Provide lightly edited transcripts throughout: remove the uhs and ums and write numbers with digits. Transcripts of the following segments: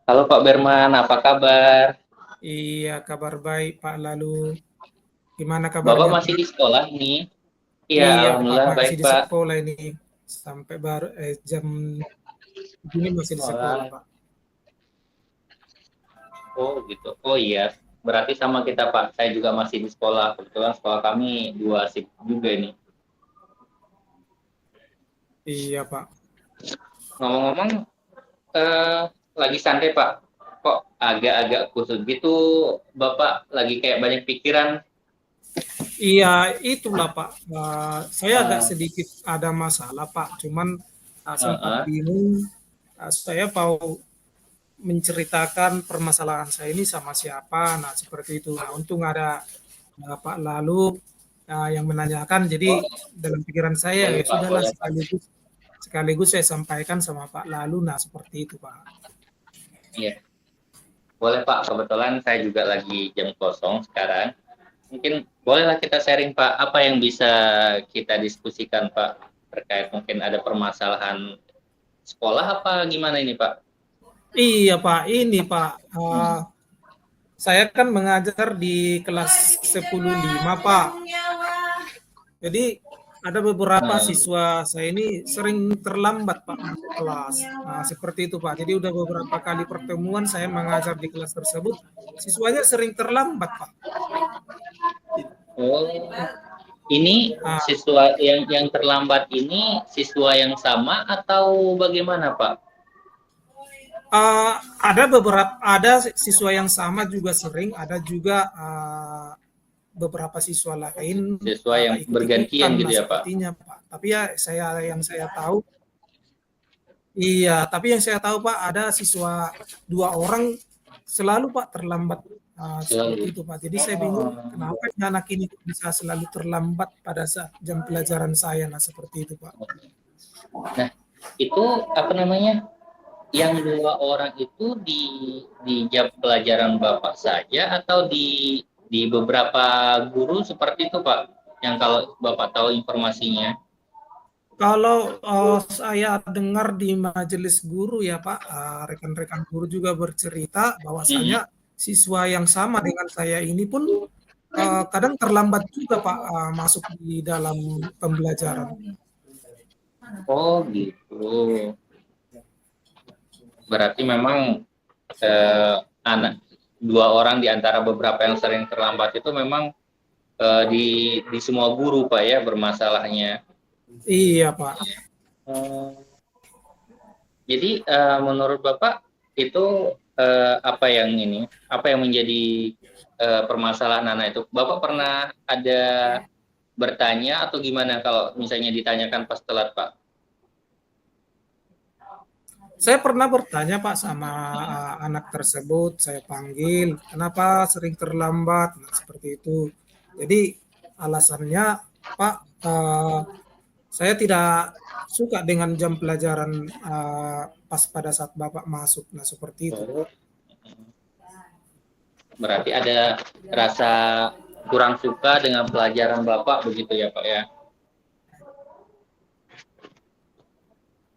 Halo Pak Berman, apa kabar? Iya, kabar baik Pak. Lalu gimana Bapak kabarnya masih Pak? di sekolah nih? Iya, Iya Pak, alhamdulillah baik masih di Pak. sekolah ini sampai baru jam ini masih di sekolah Sekolah. Pak. Oh gitu. Oh iya, berarti sama kita Pak. Saya juga masih di sekolah. Kebetulan sekolah kami dua shift juga ini. Iya Pak. Ngomong-ngomong, eh, lagi santai Pak. Kok agak-agak kusut gitu? Bapak lagi kayak banyak pikiran. Iya, itulah Pak. Saya agak Eh, sedikit ada masalah Pak. Cuman sempat eh. bingung. Saya mau menceritakan permasalahan saya ini sama siapa. Nah, seperti itu. Nah, untung ada Pak Lalu yang menanyakan. Jadi Oh, dalam pikiran saya boleh ya Pak, sudahlah boleh Pak. sekaligus saya sampaikan sama Pak Lalu. Nah, seperti itu Pak. Iya, boleh Pak. Kebetulan saya juga lagi jam kosong sekarang. Mungkin bolehlah kita sharing Pak, apa yang bisa kita diskusikan Pak terkait mungkin ada permasalahan sekolah apa gimana ini Pak? Iya Pak, ini Pak, Hmm. saya kan mengajar di kelas 10.5 Pak. Jadi ada beberapa Nah, siswa saya ini sering terlambat Pak masuk kelas. Nah, seperti itu Pak. Jadi udah beberapa kali pertemuan saya mengajar di kelas tersebut, siswanya sering terlambat Pak. oh, ini Nah, siswa yang terlambat ini siswa yang sama atau bagaimana Pak? ada beberapa ada siswa yang sama juga sering, ada juga beberapa siswa lain Siswa yang bergantian ikut-ikutan gitu lah ya Pak? sepertinya Pak. Tapi ya yang saya tahu, iya, tapi yang saya tahu Pak ada siswa 2 orang selalu Pak terlambat seperti Selalu. itu Pak. Jadi saya bingung Oh, kenapa ini anak ini bisa selalu terlambat pada saat jam pelajaran saya. Nah, seperti itu Pak. nah itu apa namanya? Yang dua orang itu di jam pelajaran Bapak saja atau di beberapa guru seperti itu Pak? Yang kalau Bapak tahu informasinya. Kalau saya dengar di majelis guru ya Pak, rekan-rekan guru juga bercerita bahwasanya Mm-mm. siswa yang sama dengan saya ini pun kadang terlambat juga Pak masuk di dalam pembelajaran. Oh gitu. Berarti memang anak dua orang di antara beberapa yang sering terlambat itu memang di semua guru Pak ya bermasalahnya. Iya Pak. Oh. Jadi menurut Bapak itu apa yang ini? Apa yang menjadi permasalahan anak itu? Bapak pernah ada bertanya atau gimana kalau misalnya ditanyakan pas telat Pak? Saya pernah bertanya Pak sama anak tersebut, saya panggil, kenapa sering terlambat? Nah, seperti itu. Jadi alasannya Pak, saya tidak suka dengan jam pelajaran pas pada saat Bapak masuk. Nah, seperti itu Pak. Oh, berarti ada rasa kurang suka dengan pelajaran Bapak begitu ya Pak ya?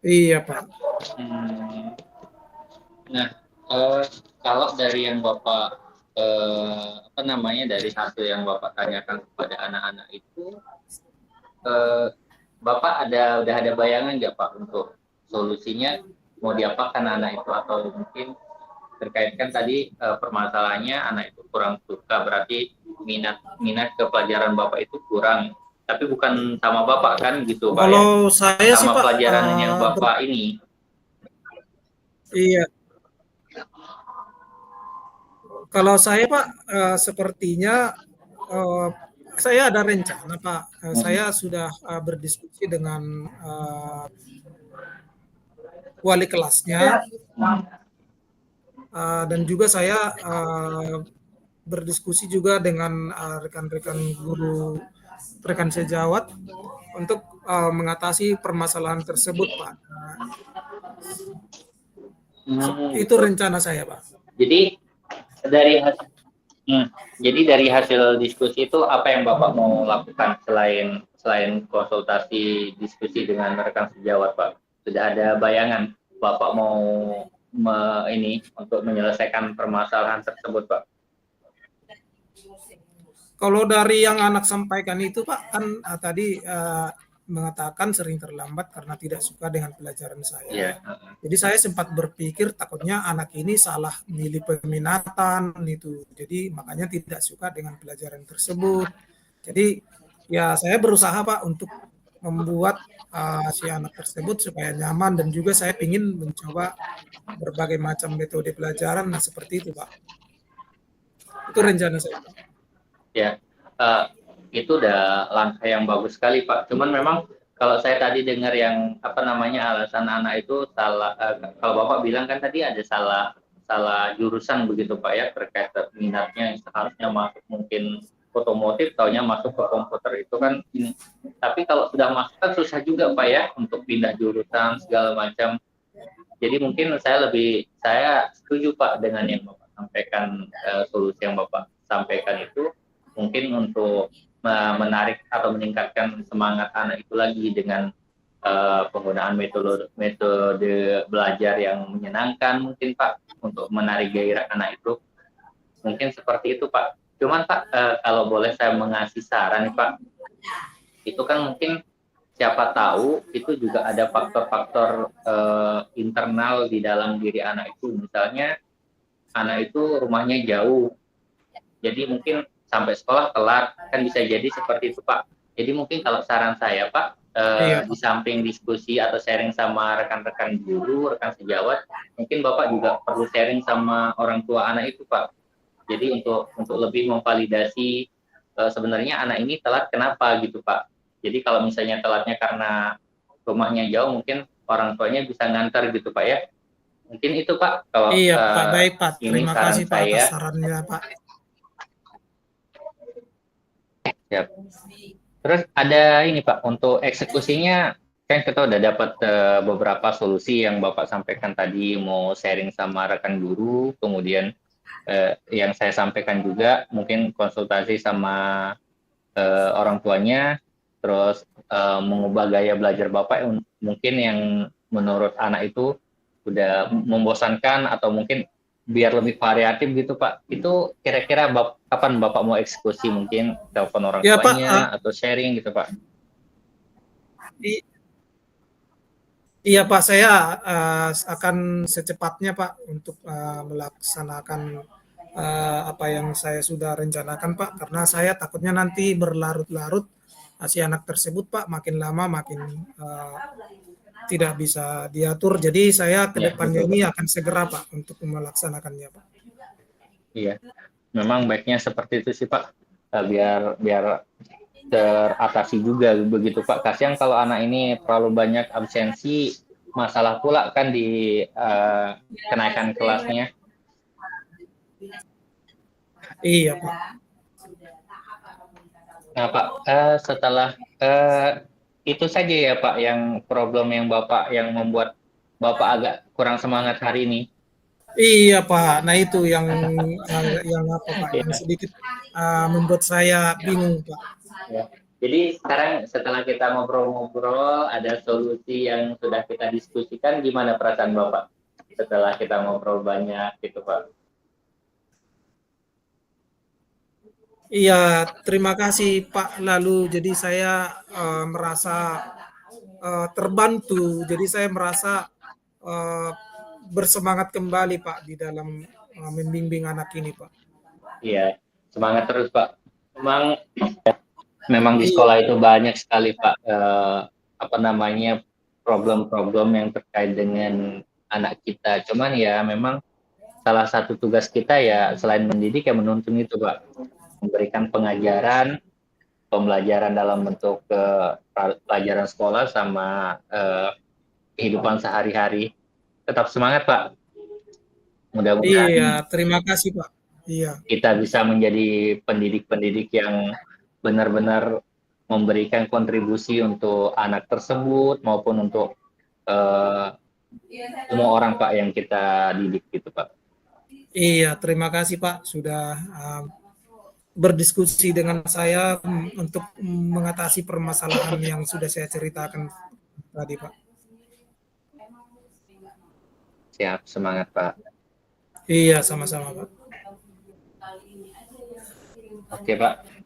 Iya Pak. Hmm. Nah, eh, kalau dari yang Bapak apa namanya dari hasil yang Bapak tanyakan kepada anak-anak itu, eh, Bapak udah ada bayangan nggak Pak untuk solusinya mau diapakan anak itu atau mungkin terkaitkan tadi permasalahannya anak itu kurang suka berarti minat minat ke pelajaran Bapak itu kurang tapi bukan sama Bapak kan gitu Pak ya Kalau saya sih sama Pak, pelajaran yang Bapak ini. iya. Kalau saya Pak, sepertinya eh, saya ada rencana Pak. Saya sudah berdiskusi dengan wali kelasnya dan juga saya berdiskusi juga dengan rekan-rekan guru, rekan sejawat untuk mengatasi permasalahan tersebut Pak. Itu Gitu. rencana saya Pak. Jadi dari hmm, jadi dari hasil diskusi itu apa yang Bapak mau lakukan selain selain konsultasi diskusi dengan rekan sejawat Pak? Sudah ada bayangan Bapak mau ini untuk menyelesaikan permasalahan tersebut, Pak? Kalau dari yang anak sampaikan itu Pak, kan tadi mengatakan sering terlambat karena tidak suka dengan pelajaran Iya. saya. Jadi saya sempat berpikir takutnya anak ini salah milih peminatan itu. Jadi makanya tidak suka dengan pelajaran tersebut. Jadi ya saya berusaha Pak untuk membuat si anak tersebut supaya nyaman, dan juga saya ingin mencoba berbagai macam metode pelajaran. Nah seperti itu Pak. Itu rencana saya Pak. Ya, uh, itu udah langkah yang bagus sekali, Pak. Cuman memang kalau saya tadi dengar yang apa namanya alasan anak itu salah, kalau Bapak bilang kan tadi ada salah salah jurusan begitu, Pak, ya, terkait minatnya yang seharusnya masuk mungkin otomotif, taunya masuk ke komputer itu kan ini. Tapi kalau sudah masuk kan susah juga, Pak, ya, untuk pindah jurusan segala macam. Jadi mungkin saya setuju, Pak, dengan yang Bapak sampaikan, solusi yang Bapak sampaikan itu mungkin untuk menarik atau meningkatkan semangat anak itu lagi dengan penggunaan metode belajar yang menyenangkan mungkin, Pak, untuk menarik gairah anak itu mungkin seperti itu, Pak. Cuman Pak, kalau boleh saya mengasih saran nih, Pak, itu kan mungkin siapa tahu itu juga ada faktor-faktor internal di dalam diri anak itu, misalnya anak itu rumahnya jauh, jadi mungkin sampai sekolah telat, kan bisa jadi seperti itu, Pak. Jadi mungkin kalau saran saya, Pak, Iya di Pak. samping diskusi atau sharing sama rekan-rekan guru, rekan sejawat, mungkin Bapak juga perlu sharing sama orang tua anak itu, Pak. Jadi untuk lebih memvalidasi sebenarnya anak ini telat kenapa gitu, Pak. Jadi kalau misalnya telatnya karena rumahnya jauh, mungkin orang tuanya bisa ngantar gitu, Pak, ya. Mungkin itu, Pak, kalau Iya Pak, baik Pak. ini Terima saran kasih Pak atas saya. sarannya Pak. Siap. Terus ada ini Pak, untuk eksekusinya kan kita udah dapat beberapa solusi yang Bapak sampaikan tadi, mau sharing sama rekan guru, kemudian yang saya sampaikan juga mungkin konsultasi sama orang tuanya, terus mengubah gaya belajar Bapak yang mungkin yang menurut anak itu udah membosankan atau mungkin biar lebih variatif gitu, Pak. Itu kira-kira kapan Bapak mau eksekusi, mungkin telepon orang Ya Pak, tuanya atau sharing gitu, Pak? iya Pak, saya akan secepatnya Pak untuk melaksanakan apa yang saya sudah rencanakan Pak, karena saya takutnya nanti berlarut-larut si anak tersebut Pak, makin lama makin tidak bisa diatur. Jadi saya ke Ya, depannya betul, ini Pak. akan segera Pak untuk melaksanakannya Pak. Iya, memang baiknya seperti itu sih, Pak. Biar biar teratasi juga begitu, Pak. Kasihan kalau anak ini terlalu banyak absensi, masalah pula kan di kenaikan kelasnya. Iya Pak. Nah, Pak, setelah itu saja ya, Pak, yang problem yang Bapak yang membuat Bapak agak kurang semangat hari ini. Iya Pak. Nah itu yang apa Pak? Yang Ya, sedikit membuat saya bingung Pak. ya. Jadi sekarang setelah kita ngobrol-ngobrol, ada solusi yang sudah kita diskusikan, gimana perasaan Bapak setelah kita ngobrol banyak gitu, Pak? Iya, terima kasih Pak. Lalu jadi saya merasa terbantu. Jadi saya merasa uh, bersemangat kembali Pak di dalam membimbing anak ini Pak. Iya, semangat terus, Pak. Memang di Iya, sekolah itu banyak sekali, Pak, apa namanya, problem-problem yang terkait dengan anak kita. Cuman ya memang salah satu tugas kita ya selain mendidik ya menuntun itu, Pak. Memberikan pengajaran, pembelajaran dalam bentuk pelajaran sekolah sama kehidupan sehari-hari. Tetap semangat, Pak. iya, Mudah-mudahan terima kasih Pak. Iya, kita bisa menjadi pendidik-pendidik yang benar-benar memberikan kontribusi untuk anak tersebut maupun untuk uh, semua orang, Pak, yang kita didik gitu, Pak. iya, terima kasih Pak sudah berdiskusi dengan saya untuk mengatasi permasalahan yang sudah saya ceritakan tadi Pak. Siap, semangat Pak. Iya, sama-sama Pak. Oke Pak.